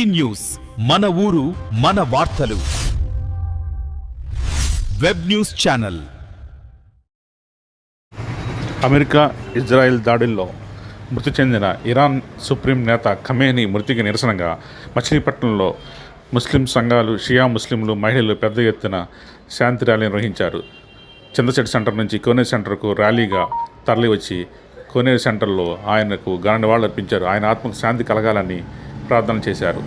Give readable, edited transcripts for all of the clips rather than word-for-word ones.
ఈ న్యూస్ మన ఊరు మన వార్తలు web news channel. America Israel దాడుల్లో మృతి చెందిన ఇరాన్ సుప్రీం నేత ఖమేనీ మృతికి నిరసనగా మచిలీపట్నంలో ముస్లిం సంఘాలు, షియా ముస్లింలు, మహిళలు పెద్ద ఎత్తున శాంతి ర్యాలీ నిర్వహించారు. చంద్రశెట్టి సెంటర్ నుంచి కోనేరు సెంటర్కు ర్యాలీగా తరలివచ్చి కోనేరు సెంటర్లో ఆయనకు ఘన నివాళులు అర్పించారు. ఆయన ఆత్మకు శాంతి కలగాలని ప్రార్థన చేశారు.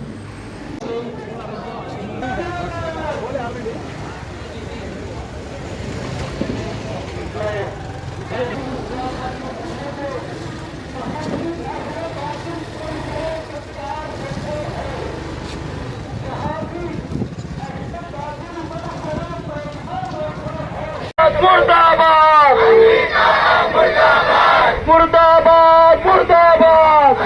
मुर्दाबाद मुर्दाबाद मुर्दाबाद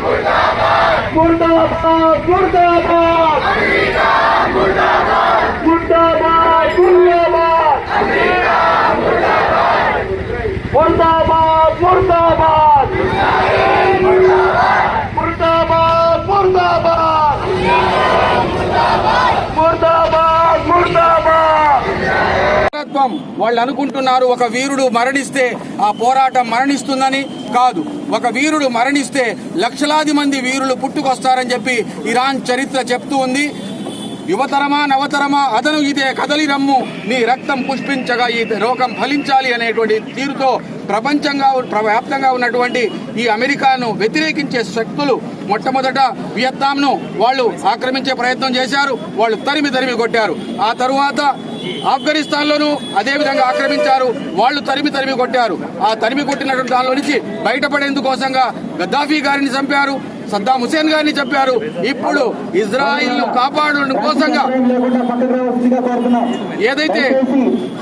मुर्दाबाद मुर्दाबाद मुर्दाबाद मुर्दाबाद मुर्दाबाद मुर्दाबाद मुर्दाबाद मुर्दाबाद मुर्दाबाद मुर्दाबाद. వాళ్ళు అనుకుంటున్నారు ఒక వీరుడు మరణిస్తే ఆ పోరాటం మరణిస్తుందని. కాదు, ఒక వీరుడు మరణిస్తే లక్షలాది మంది వీరులు పుట్టుకొస్తారని చెప్పి ఇరాన్ చరిత్ర చెప్తూ ఉంది. యువతరమా నవతరమా అదను ఇదే కదలి రమ్ము, నీ రక్తం పుష్పించగా ఈ లోకం ఫలించాలి అనేటువంటి తీరుతో ప్రపంచవ్యాప్తంగా ఉన్నటువంటి ఈ అమెరికాను వ్యతిరేకించే శక్తులు మొట్టమొదట వియత్నాంను వాళ్ళు ఆక్రమించే ప్రయత్నం చేశారు. వాళ్ళు తరిమి కొట్టారు. ఆ తరువాత ఆఫ్ఘనిస్తాన్లోనూ అదే విధంగా ఆక్రమించారు. వాళ్ళు తరిమి కొట్టారు. ఆ తరిమి కొట్టినటువంటి దానిలో నుంచి బయటపడేందుకోసంగా గద్దాఫీ గారిని చంపారు, సద్దాం హుసేన్ గారిని చంపారు. ఇప్పుడు ఇజ్రాయిల్ ను కాపాడడం కోసంగా ఏదైతే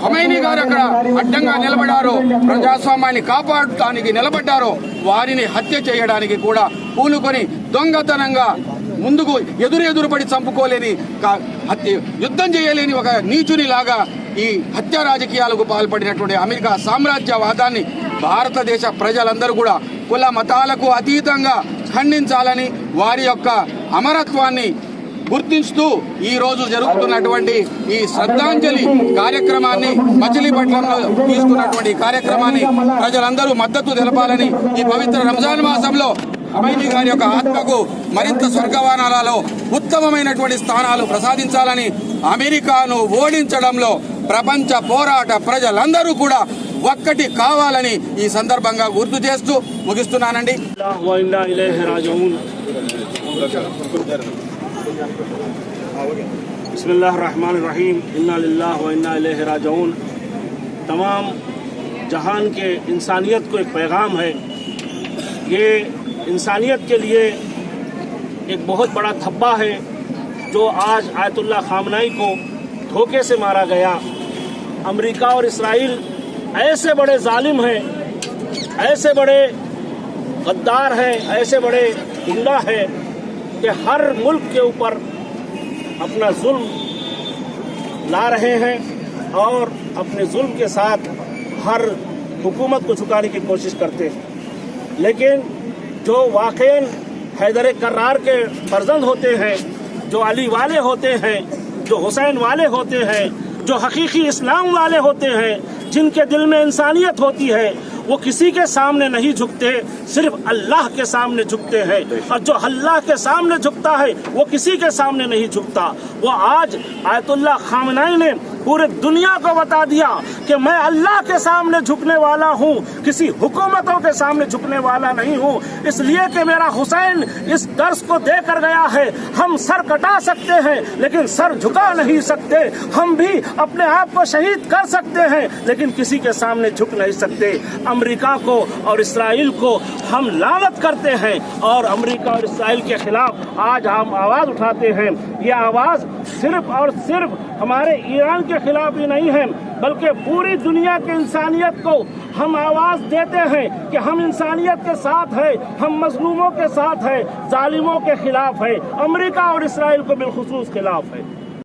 ఖమైనీ గారు అక్కడ అడ్డంగా నిలబడారో, ప్రజాస్వామ్యాన్ని కాపాడటానికి నిలబడ్డారో, వారిని హత్య చేయడానికి కూడా పూనుకొని దొంగతనంగా ముందుకు ఎదురుపడి చంపుకోలేని, యుద్ధం చేయలేని ఒక నీచుని లాగా ఈ హత్య రాజకీయాలకు పాల్పడినటువంటి అమెరికా సామ్రాజ్యవాదాన్ని భారతదేశ ప్రజలందరూ కూడా కుల మతాలకు అతీతంగా ఖండించాలని, వారి యొక్క అమరత్వాన్ని గుర్తిస్తూ ఈ రోజు జరుగుతున్నటువంటి ఈ శ్రద్ధాంజలి కార్యక్రమాన్ని, మచిలీపట్నంలో తీసుకున్నటువంటి కార్యక్రమాన్ని ప్రజలందరూ మద్దతు తెలపాలని, ఈ పవిత్ర రంజాన్ మాసంలో ఖమైనీ గారి యొక్క ఆత్మకు మరింత స్వర్గవానాలలో ఉత్తమమైనటువంటి స్థానాలు ప్రసాదించాలని, అమెరికాను ఓడించడంలో ప్రపంచ పోరాట ప్రజలందరూ కూడా ఒక్కటి కావాలని ఈ సందర్భంగా గుర్తు చేస్తూ ముగిస్తున్నానండి. बिस्मिल्लाहिर्रहमानिर्रहीम, इन्ना लिल्लाहि व इन्ना इलैहि राजिऊन. तमाम जहान के इंसानियत को एक पैगाम है. ये इंसानियत के लिए एक बहुत बड़ा धब्बा है जो आज आयतुल्लाह खामनाई को धोखे से मारा गया. अमेरिका और इस्राइल ऐसे बड़े जालिम हैं, ऐसे बड़े गद्दार हैं, ऐसे बड़े गुंडा हैं कि हर मुल्क के ऊपर अपना जुल्म ला रहे हैं और अपने जुल्म के साथ हर हुकूमत को झुकाने की कोशिश करते हैं. लेकिन जो वाक़ईन हैदर कर्रार के फर्जंद होते हैं, जो अली वाले होते हैं, जो हुसैन वाले होते हैं, जो हकीकी इस्लाम वाले होते हैं, जिनके दिल में इंसानियत होती है, वो किसी के सामने नहीं झुकते, सिर्फ अल्लाह के सामने झुकते हैं. और जो अल्लाह के सामने झुकता है वो किसी के सामने नहीं झुकता. वो आज आयतुल्लाह खामनाई ने पूरे दुनिया को बता दिया कि मैं अल्लाह के सामने झुकने वाला हूँ, किसी हुकूमतों के सामने झुकने वाला नहीं हूँ. इसलिए कि मेरा हुसैन इस दर्स को देकर गया है. हम सर कटा सकते हैं लेकिन सर झुका नहीं सकते. हम भी अपने आप को शहीद कर सकते हैं लेकिन किसी के सामने झुक नहीं सकते. अमेरिका को और इस्राइल को हम लानत करते हैं और अमेरिका और इस्राइल के खिलाफ आज हम आवाज़ उठाते हैं. ये आवाज़ सिर्फ और सिर्फ हमारे ईरान के खिलाफ ही नहीं है, बल्कि पूरी दुनिया के इंसानियत को हम आवाज़ देते हैं कि हम इंसानियत के साथ हैं, हम मजलूमों के साथ हैं, जालिमों के खिलाफ है. अमेरिका और इस्राइल को बिलखुसूस खिलाफ है.